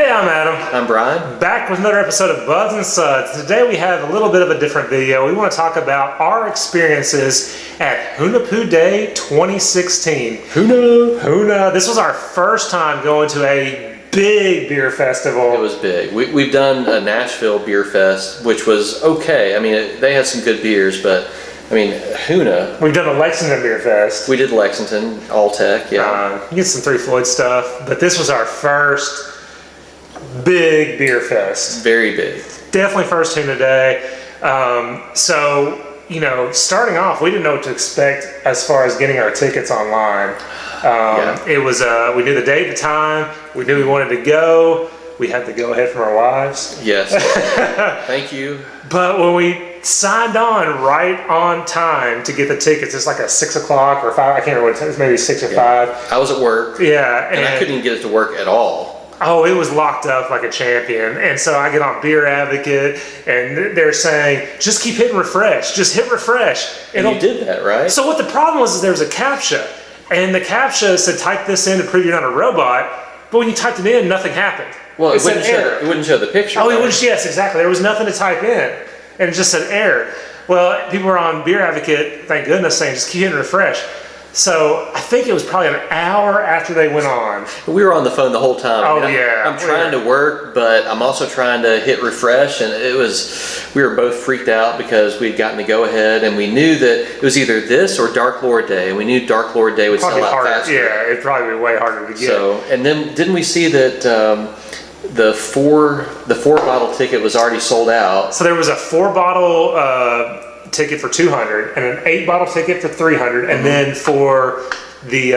Hey, I'm Adam. I'm Bryan. Back with another episode of Buds and Suds. Today we have a little bit of a different video. We want to talk about our experiences at Hunaphu Day 2016. Huna. This was our first time going to a big beer festival. It was big. We've done a Nashville Beer Fest, which was okay. I mean, they had some good beers, but I mean, Huna. We've done a Lexington Beer Fest. We did Lexington, All Tech, yeah. You get some Three Floyd stuff, but this was our first big beer fest. Very big. Definitely first Huna Day. So, you know, starting off, we didn't know what to expect as far as getting our tickets online. It was, we knew the date, the time, we knew we wanted to go. We had to go ahead from our wives. Yes. Thank you. But when we signed on right on time to get the tickets, it's like a 6 o'clock or 5, I can't remember what time, it's maybe 6 or 5. I was at work. Yeah. And I couldn't even get it to work at all. Oh, it was locked up like a champion. And so I get on Beer Advocate and they're saying, just keep hitting refresh. Just hit refresh. And you did that, right? So what the problem was is there was a CAPTCHA. And the CAPTCHA said, type this in to prove you're not a robot. But when you typed it in, nothing happened. Well, it wouldn't show the picture. Oh, right? Yes, exactly. There was nothing to type in. And it just said error. Well, people were on Beer Advocate, thank goodness, saying, just keep hitting refresh. So I think it was probably an hour after they went on. We were on the phone the whole time. Oh, I mean, yeah. I'm trying to work, but I'm also trying to hit refresh. And we were both freaked out because we'd gotten the go ahead and we knew that it was either this or Dark Lord Day. And we knew Dark Lord Day would probably sell out harder. faster. Yeah, it'd probably be way harder to get. So, and then didn't we see that the four bottle ticket was already sold out? So there was a 4 bottle ticket for 200 and an 8 bottle ticket for 300, and then for the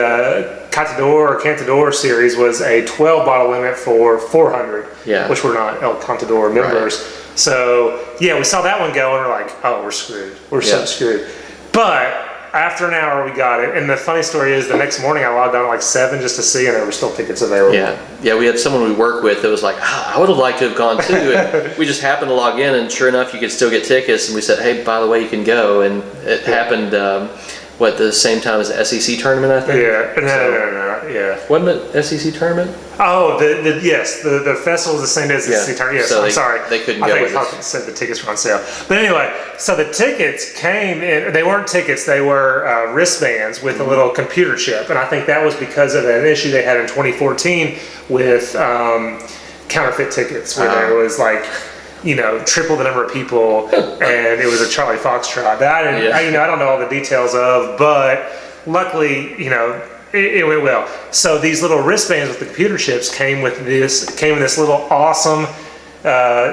Catador or Cantador series was a 12 bottle limit for 400. Yeah. Which we're not El Cantador members. Right. So yeah, we saw that one go and we're like, oh, we're screwed. We're so screwed. But after an hour, we got it. And the funny story is, the next morning I logged on at like 7 just to see, and there were still tickets available. Yeah. We had someone we work with that was like, I would have liked to have gone too. And we just happened to log in, and sure enough, you could still get tickets. And we said, hey, by the way, you can go. And it happened, the same time as the SEC tournament, I think? Yeah. No. Yeah. Wasn't it SEC tournament? Oh, yes. The festival was the same day as the SEC tournament. Yes, so I'm sorry. They couldn't go with us. I said the tickets were on sale. But anyway, so the tickets came in. They weren't tickets. They were wristbands with a little computer chip. And I think that was because of an issue they had in 2014 with counterfeit tickets, where there was like, you know, triple the number of people, and it was a Charlie Foxtrot that I don't know all the details of, but luckily, you know, it went well. So these little wristbands with the computer chips came in this little awesome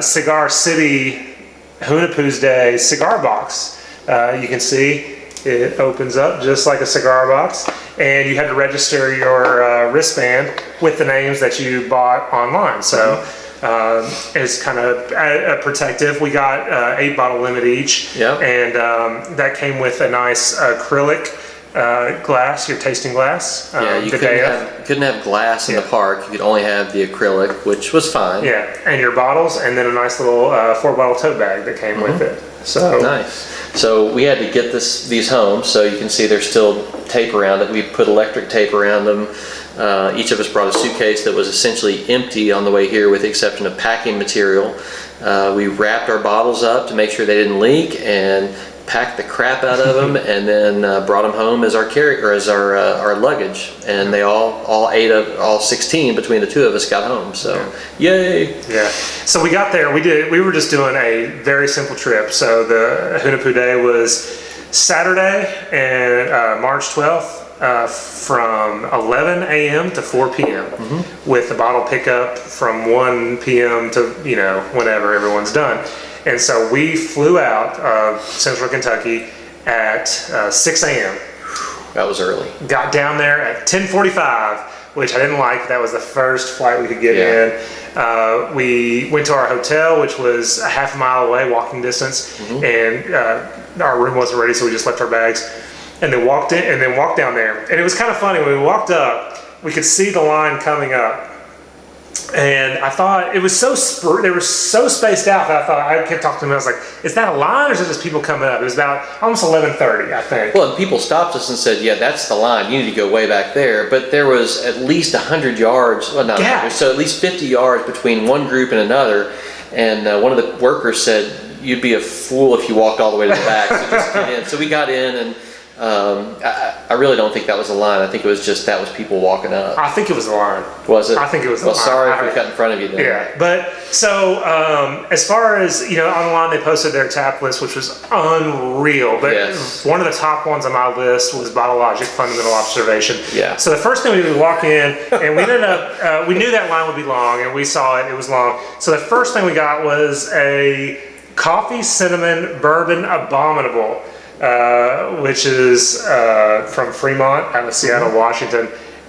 Cigar City Hunaphu's Day cigar box. You can see it opens up just like a cigar box, and you had to register your wristband with the names that you bought online. So. It's kind of protective. We got 8 bottle limit each, and that came with a nice acrylic glass, your tasting glass. You couldn't have glass in the park. You could only have the acrylic, which was fine. Yeah, and your bottles, and then a nice little 4 bottle tote bag that came with it. So nice. So we had to get these home. So you can see there's still tape around it. We put electric tape around them. Each of us brought a suitcase that was essentially empty on the way here, with the exception of packing material. We wrapped our bottles up to make sure they didn't leak, and packed the crap out of them, and then brought them home as our our luggage. And they all 16 between the two of us got home. So yay! Yeah. So we got there. We were just doing a very simple trip. So the Hunaphu Day was Saturday, and March 12th. From 11 a.m. to 4 p.m. With the bottle pickup from 1 p.m. to, you know, whenever everyone's done. And so we flew out of Central Kentucky at 6 a.m. That was early. Got down there at 10:45, which I didn't like. That was the first flight we could get in. We went to our hotel, which was a half a mile away, walking distance, and our room wasn't ready, so we just left our bags. And then walked in, and then walked down there. And it was kind of funny, when we walked up, we could see the line coming up. And I thought it was they were so spaced out that I kept talking to them. I was like, "Is that a line, or is it just people coming up?" It was about almost 11:30, I think. Well, and people stopped us and said, "Yeah, that's the line. You need to go way back there." But there was at least 100 yards, well, not 100, so at least 50 yards between one group and another. And one of the workers said, "You'd be a fool if you walked all the way to the back." So just get in. So we got in, and I really don't think that was a line. I think it was just that was people walking up. I think it was a line. Was it? I think it was a line. line. Sorry if we cut in front of you then. Yeah, but so as far as, online they posted their tap list, which was unreal. But Yes. one of the top ones on my list was Bottle Logic Fundamental Observation. Yeah. So the first thing we did, we walk in, and we ended up, we knew that line would be long, and we saw it was long. So the first thing we got was a coffee cinnamon bourbon abominable. Which is from Fremont out of Seattle, Washington.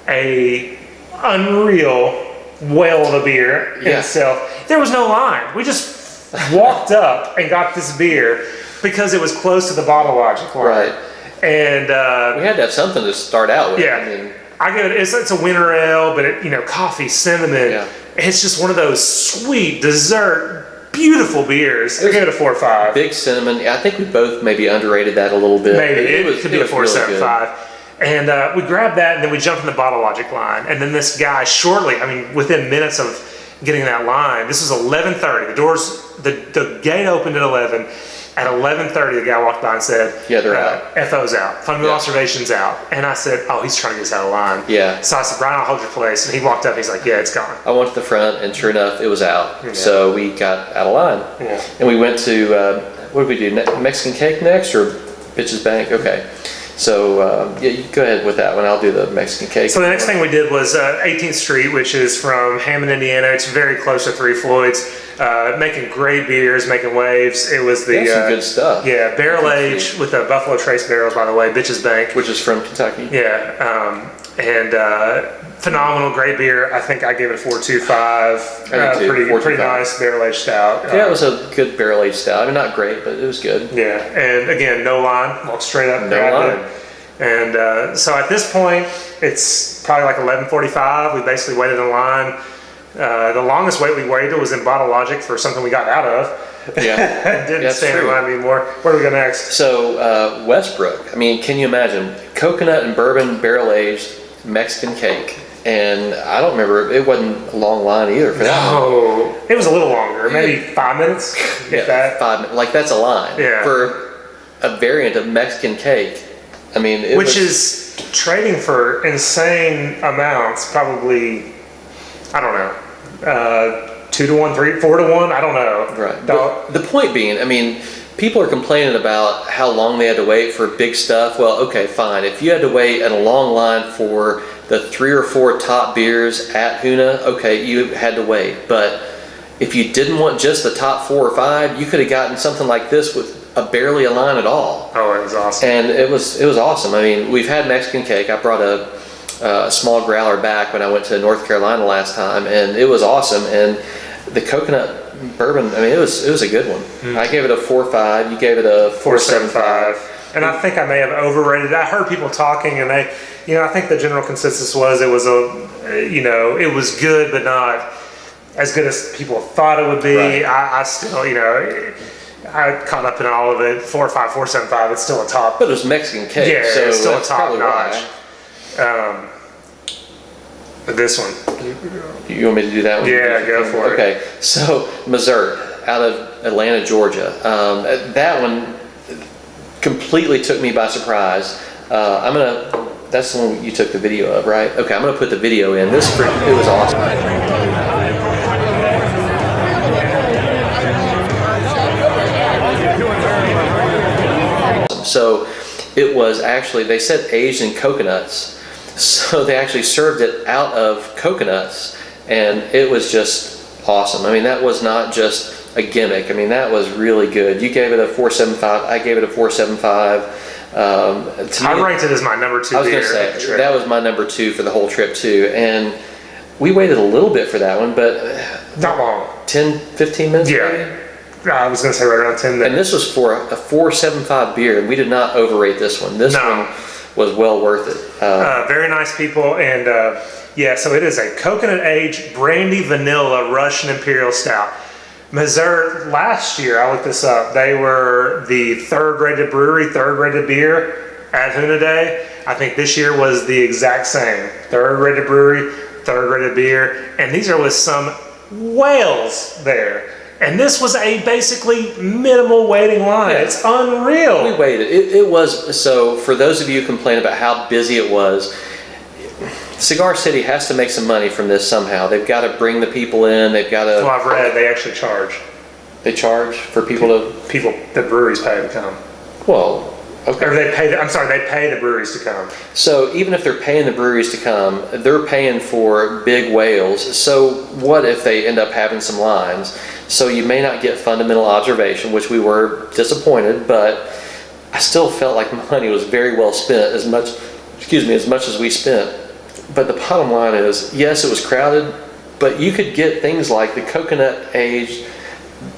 A unreal whale of a beer in itself. There was no line. We just walked up and got this beer because it was close to the Bottle Logic line. Right. And we had to have something to start out with. yeah, I mean, I give it. It's a winter ale, but coffee, cinnamon. Yeah. It's just one of those sweet dessert. Beautiful beers. I give it a 4 or 5. big cinnamon. I think we both maybe underrated that a little bit. Maybe it could be a was really good. 4.75. And we grabbed that, and then we jumped in the Bottle Logic line. And then this guy, within minutes of getting that line, this was 11:30. The gate opened at 11. At 11:30, the guy walked by and said, Yeah, they're out. FO's out. Fundamental Observation's out. And I said, oh, he's trying to get us out of line. Yeah. So I said, Bryan, I'll hold your place. And he walked up, he's like, yeah, it's gone. I went to the front, and sure enough, it was out. Yeah. So we got out of line. Yeah. And we went to, what did we do, Mexican cake next, or Bitch's Bank? Okay. So, you go ahead with that one. I'll do the Mexican cake. So the next thing we did was 18th Street, which is from Hammond, Indiana. It's very close to Three Floyds. Making great beers, making waves. It was the some good stuff. Yeah, barrel aged with the Buffalo Trace barrels, by the way. Bitch's Bank, Which is from Kentucky. yeah, and phenomenal, great beer. I think I gave it a 4.25. I did too, Pretty 4.25. nice barrel aged stout. Yeah, it was a good barrel aged stout. I mean, not great, but it was good. Yeah, and again, no line. Walked straight up, No grabbed line. it. And so at this point, it's probably like 11:45. We basically waited in line. The longest wait we waited was in Bottle Logic for something we got out of. Yeah. Didn't That's stand in true. line anymore. Where do we go next? So, Westbrook, I mean, can you imagine? Coconut and bourbon barrel aged Mexican cake. And I don't remember, it wasn't a long line either for that one. Oh, it was a little longer, maybe 5 minutes, if that. 5 minutes. Like, that's a line. Yeah. For a variant of Mexican cake. I mean, Which is trading for insane amounts, probably, I don't know, 2 to 1, 3, 4 to 1, I don't know. Right. But the point being, I mean, people are complaining about how long they had to wait for big stuff. Well, okay, fine. If you had to wait in a long line for the 3 or 4 top beers at Huna, okay, you had to wait. But if you didn't want just the top 4 or 5, you could have gotten something like this with barely a line at all. Oh, it was awesome. And it was awesome. I mean, we've had Mexican cake. I brought a small growler back when I went to North Carolina last time, and it was awesome. And the coconut bourbon, I mean, it was a good one. I gave it a 4.5. You gave it a 4.75. And I think I may have overrated it. I heard people talking, and I think the general consensus was it was it was good, but not as good as people thought it would be. Right. I still, I caught up in all of it. 4.5, 4.75. It's still a top. But it was Mexican cake. Yeah, so it's still a that's top probably notch. why. But this one. You want me to do that one? Yeah, go for it. Okay, so MAZURT out of Atlanta, Georgia. That one completely took me by surprise. That's the one you took the video of, right? Okay, I'm gonna put the video in. It was awesome. So it was actually, they said aged in coconuts. So they actually served it out of coconuts, and it was just awesome. I mean, that was not just a gimmick. I mean, that was really good. You gave it a 4.75. I gave it a 4.75. I ranked it as my number 2 I was beer. going to say, that was my number 2 for the whole trip too. And we waited a little bit for that one, but Not long. 10, 15 minutes Yeah. maybe? I was going to say right around 10 minutes. And this was for a 4.75 beer, and we did not overrate this one. This No. one was well worth it. Very nice people, and yeah, so it is a coconut-aged brandy vanilla Russian Imperial Stout. MAZURT, last year, I looked this up, they were the third-rated brewery, third-rated beer at Huna Day. I think this year was the exact same. Third-rated brewery, third-rated beer, and these are with some whales there. And this was a basically minimal waiting line. Yeah. It's unreal. We waited. It was, so for those of you who complain about how busy it was, Cigar City has to make some money from this somehow. They've got to bring the people in. They've got to. Well, I've read they actually charge. They charge for people to. People, the breweries pay to come. Well, okay. Or they pay. They pay the breweries to come. So even if they're paying the breweries to come, they're paying for big whales. So what if they end up having some lines? So you may not get fundamental observation, which we were disappointed, but I still felt like money was very well spent as much as we spent. But the bottom line is, yes, it was crowded, but you could get things like the coconut-aged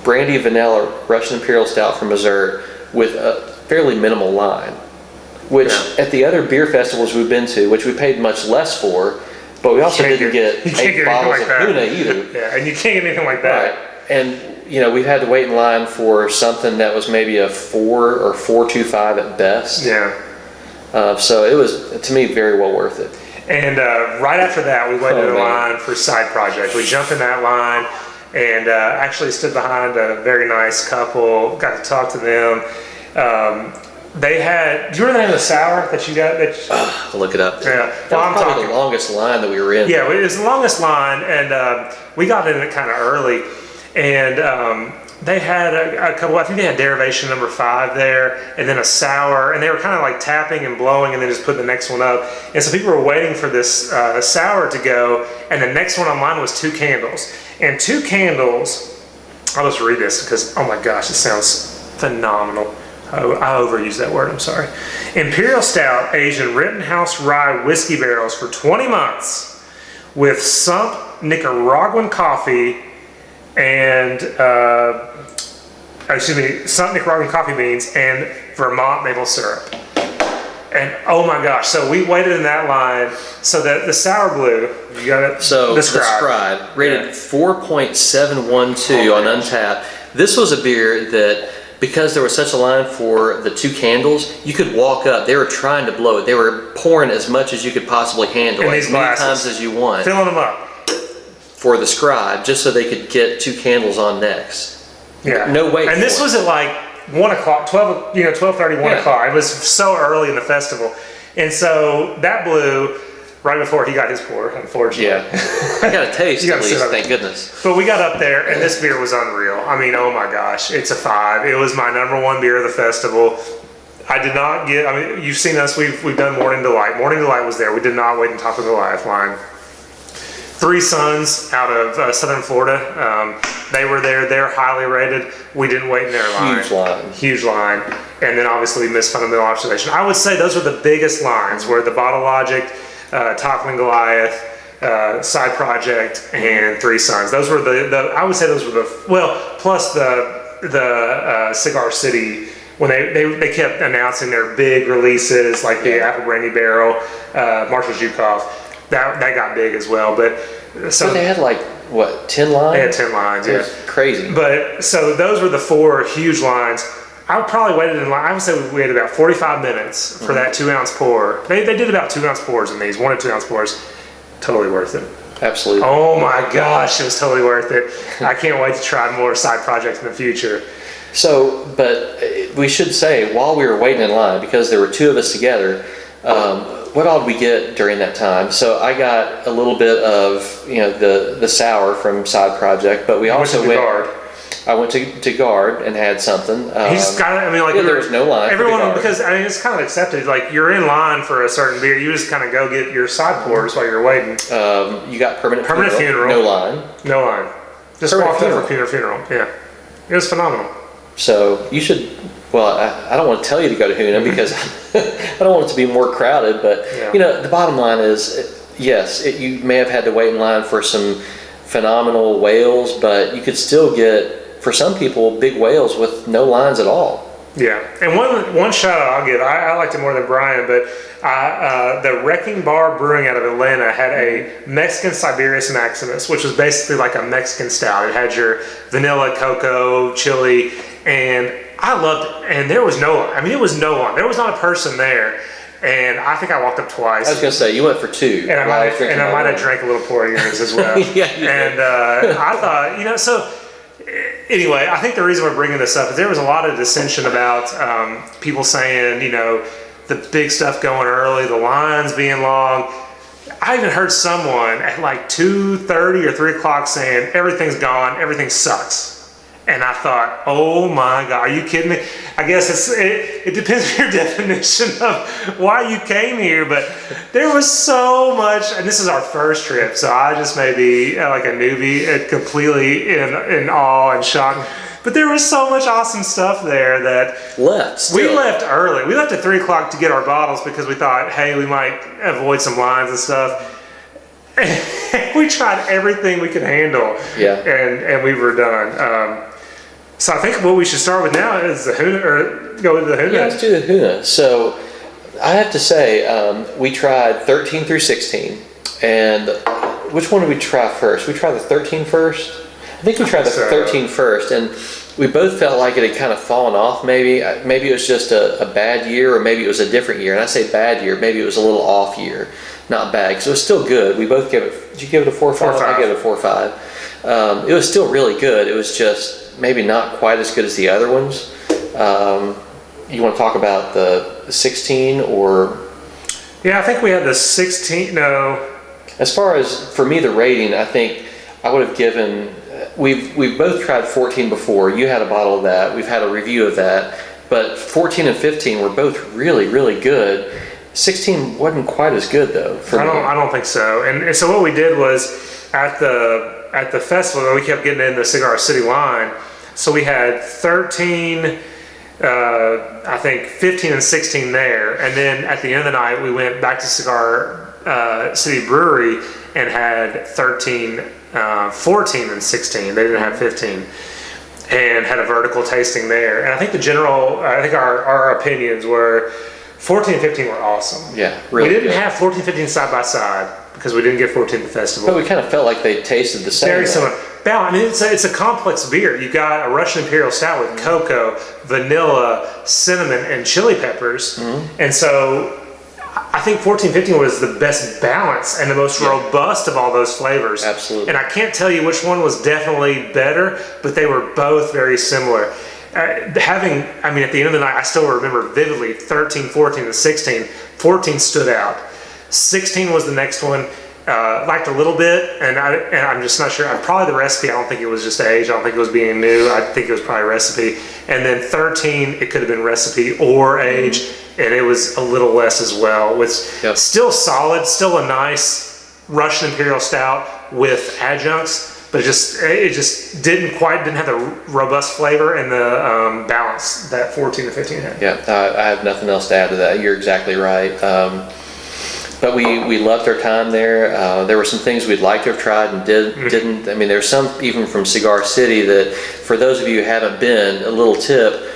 brandy vanilla Russian Imperial Stout from MAZURT with a fairly minimal line, which at the other beer festivals we've been to, which we paid much less for, but we also didn't get 8 bottles of Huna either. Yeah, and you can't get anything like that. Right. And, you know, we've had to wait in line for something that was maybe a 4 or 4.25 at best. Yeah. So it was, to me, very well worth it. And right after that, we waited in line for Side Project. We jumped in that line and actually stood behind a very nice couple, got to talk to them. They had, do you remember the name of the sour that you got? I'll look it up. Yeah. That was probably the longest line that we were in. Yeah, it was the longest line, and we got in it kind of early. And they had a couple, I think they had derivation number 5 there, and then a sour, and they were kind of like tapping and blowing and then just putting the next one up. And so people were waiting for this sour to go, and the next one online was 2 candles. And 2 candles, I'll just read this because, oh my gosh, it sounds phenomenal. I overused that word, I'm sorry. Imperial Stout aged in Rittenhouse Rye whiskey barrels for 20 months with sump Nicaraguan coffee and sump Nicaraguan coffee beans and Vermont maple syrup. And oh my gosh, so we waited in that line. So the sour blue, you got it. So the Scribe rated 4.712 on Untapped. This was a beer that, because there was such a line for the 2 candles, you could walk up. They were trying to blow it. They were pouring as much as you could possibly handle, as many times as you want. Filling them up. For the Scribe, just so they could get 2 candles on next. Yeah. No wait. And this was at like 1 o'clock, 12:30, 1 o'clock. It was so early in the festival. And so that blew right before he got his pour, unfortunately. Yeah. I got a taste at least, thank goodness. But we got up there and this beer was unreal. I mean, oh my gosh, it's a 5. It was my #1 beer of the festival. I did not get, I mean, you've seen us, we've done Morning Delight. Morning Delight was there. We did not wait in top of the lifeline. 3 Sons out of Southern Florida. They were there. They're highly rated. We didn't wait in their line. Huge line. Huge line. And then obviously we missed Fundamental Observation. I would say those are the biggest lines, where the Bottle Logic, Toppling Goliath, Side Project, and 3 Sons. Those were I would say those were the, well, plus the Cigar City, when they kept announcing their big releases, like the Apple Brandy Barrel, Marshall Zhukov. That got big as well, but they had like what, 10 lines? They had 10 lines, yeah. It was crazy. But so those were the 4 huge lines. I probably waited in line. I would say we waited about 45 minutes for that 2-ounce pour. They did about 2-ounce pours in these, 1 or 2-ounce pours. Totally worth it. Absolutely. Oh my gosh, it was totally worth it. I can't wait to try more Side Projects in the future. So, but we should say, while we were waiting in line, because there were 2 of us together, what all did we get during that time? So I got a little bit of, the sour from Side Project, but we also went. I went to Guard and had something. He just got it. I mean, like, there was no line. Everyone, because I mean, it's kind of accepted. Like, you're in line for a certain beer, you just kind of go get your side pours while you're waiting. You got permanent funeral. No line. No line. Just walked over funeral. Yeah, it was phenomenal. So you should. Well, I don't want to tell you to go to Huna because I don't want it to be more crowded. But the bottom line is, yes, you may have had to wait in line for some phenomenal whales, but you could still get, for some people, big whales with no lines at all. Yeah, and one shout out I'll give. I liked it more than Bryan, but the Wrecking Bar Brewing out of Atlanta had a Mexican Siberius Maximus, which was basically like a Mexican stout. It had your vanilla, cocoa, chili, and I loved it. And there was no one. I mean, it was no one. There was not a person there. And I think I walked up twice. I was going to say, you went for two. And I might have drank a little pour of yours as well. Yeah, and I thought, so anyway, I think the reason we're bringing this up is there was a lot of dissension about people saying, the big stuff going early, the lines being long. I even heard someone at like 2:30 or 3 o'clock saying, everything's gone, everything sucks. And I thought, oh my God, are you kidding me? I guess it depends on your definition of why you came here, but there was so much, and this is our first trip, so I just may be like a newbie, completely in awe and shock. But there was so much awesome stuff there that we left early. We left at 3 o'clock to get our bottles because we thought, hey, we might avoid some lines and stuff. We tried everything we could handle, and we were done. So I think what we should start with now is the Huna, or go with the Huna. Yeah, let's do the Huna. So I have to say, we tried 13 through 16, and which one did we try first? We tried the 13 first? I think we tried the 13 first, and we both felt like it had kind of fallen off maybe. Maybe it was just a bad year, or maybe it was a different year. And I say bad year, maybe it was a little off year. Not bad, because it was still good. We both gave it, did you give it a 4 or 5? I gave it a 4 or 5. It was still really good. It was just maybe not quite as good as the other ones. You want to talk about the 16 or? Yeah, I think we had the 16, no. As far as, for me, the rating, I think I would have given, we've both tried 14 before. You had a bottle of that. We've had a review of that. But 14 and 15 were both really, really good. 16 wasn't quite as good though. I don't think so. And so what we did was at the festival, we kept getting in the Cigar City line. So we had 13, I think 15 and 16 there. And then at the end of the night, we went back to Cigar City Brewery and had 13, 14 and 16. They didn't have 15. And had a vertical tasting there. And I think I think our opinions were 14 and 15 were awesome. Yeah, really. We didn't have 14 and 15 side by side because we didn't get 14 at the festival. But we kind of felt like they tasted the same. Very similar. I mean, it's a complex beer. You've got a Russian Imperial Stout with cocoa, vanilla, cinnamon, and chili peppers. Mm-hmm. And so I think 14-15 was the best balance and the most robust of all those flavors. Absolutely. And I can't tell you which one was definitely better, but they were both very similar. At the end of the night, I still remember vividly 13, 14, and 16. 14 stood out. 16 was the next one. Liked a little bit, and I'm just not sure. Probably the recipe. I don't think it was just age. I don't think it was being new. I think it was probably recipe. And then 13, it could have been recipe or age, and it was a little less as well. With still solid, still a nice Russian Imperial Stout with adjuncts. But it just didn't have the robust flavor and the balance that 14 to 15 had. Yeah, I have nothing else to add to that. You're exactly right. But we loved our time there. There were some things we'd like to have tried and didn't. I mean, there's some even from Cigar City that, for those of you who haven't been, a little tip.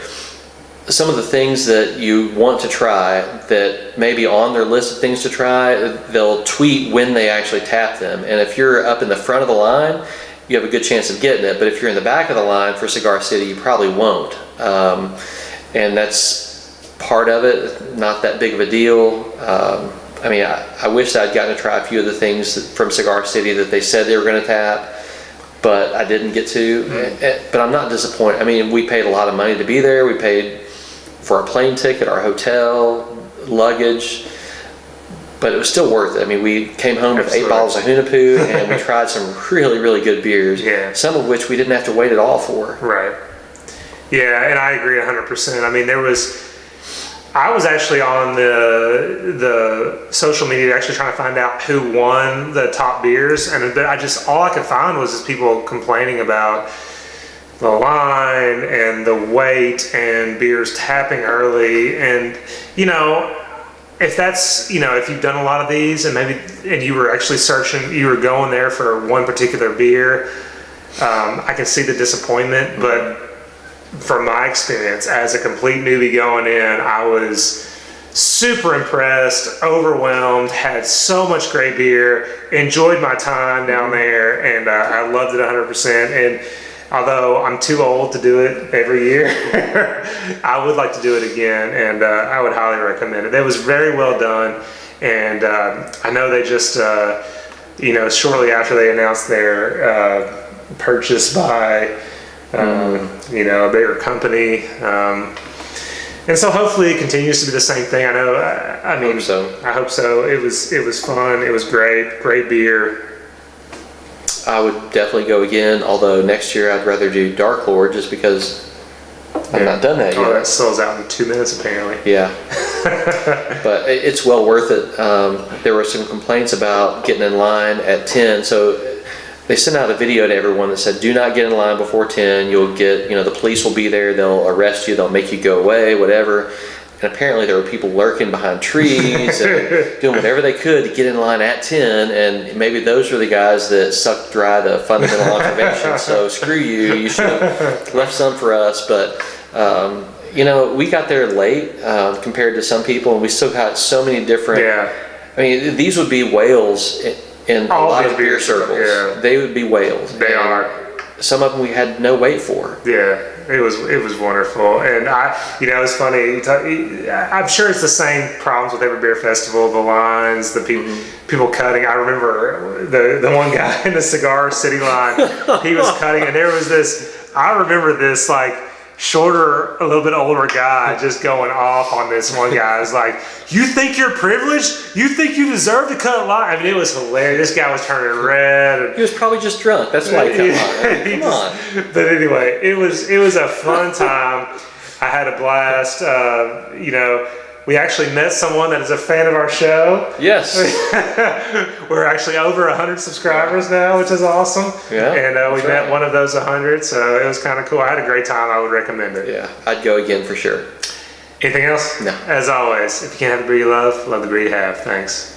Some of the things that you want to try that may be on their list of things to try, they'll tweet when they actually tap them. And if you're up in the front of the line, you have a good chance of getting it. But if you're in the back of the line for Cigar City, you probably won't. And that's part of it, not that big of a deal. I wish I'd gotten to try a few of the things from Cigar City that they said they were going to tap, but I didn't get to. But I'm not disappointed. I mean, we paid a lot of money to be there. We paid for our plane ticket, our hotel, luggage, but it was still worth it. I mean, we came home with 8 bottles of Hunaphu, and we tried some really, really good beers, some of which we didn't have to wait at all for. Right. Yeah, and I agree 100%. I mean, I was actually on the social media actually trying to find out who won the top beers, and all I could find was just people complaining about the line and the wait and beers tapping early. And if that's if you've done a lot of these and you were actually searching, you were going there for one particular beer, I can see the disappointment. But from my experience as a complete newbie going in, I was super impressed, overwhelmed, had so much great beer, enjoyed my time down there, and I loved it 100%. And although I'm too old to do it every year, I would like to do it again, and I would highly recommend it. It was very well done, and I know they just, shortly after they announced their purchase by, a bigger company, and so hopefully it continues to be the same thing. I know. I mean, I hope so. It was fun. It was great beer. I would definitely go again. Although next year I'd rather do Dark Lord just because I've not done that yet. Oh, that sells out in 2 minutes apparently. Yeah, but it's well worth it. There were some complaints about getting in line at 10, so they sent out a video to everyone that said, do not get in line before 10. You'll get, the police will be there. They'll arrest you. They'll make you go away, whatever. And apparently there were people lurking behind trees and doing whatever they could to get in line at 10. And maybe those were the guys that sucked dry the fundamental observation. So screw you. You should have left some for us. But, we got there late compared to some people. And we still got so many different... Yeah. I mean, these would be whales in a lot of beer circles. Yeah. They would be whales. They are. Some of them we had no wait for. Yeah, it was wonderful, and it's funny. I'm sure it's the same problems with every beer festival. The lines, the people cutting. I remember the one guy in the cigar city line. He was cutting, and there was this. I remember this shorter, a little bit older guy just going off on this one guy. I was like, you think you're privileged? You think you deserve to cut a line? I mean, it was hilarious. This guy was turning red. He was probably just drunk. That's why he cut a line. Come on. But anyway, it was a fun time. I had a blast. We actually met someone that is a fan of our show. Yes. We're actually over 100 subscribers now, which is awesome. Yeah. And we met one of those 100, so it was kind of cool. I had a great time. I would recommend it. Yeah, I'd go again for sure. Anything else? No. As always, if you can't have the beer you love the beer you have. Thanks.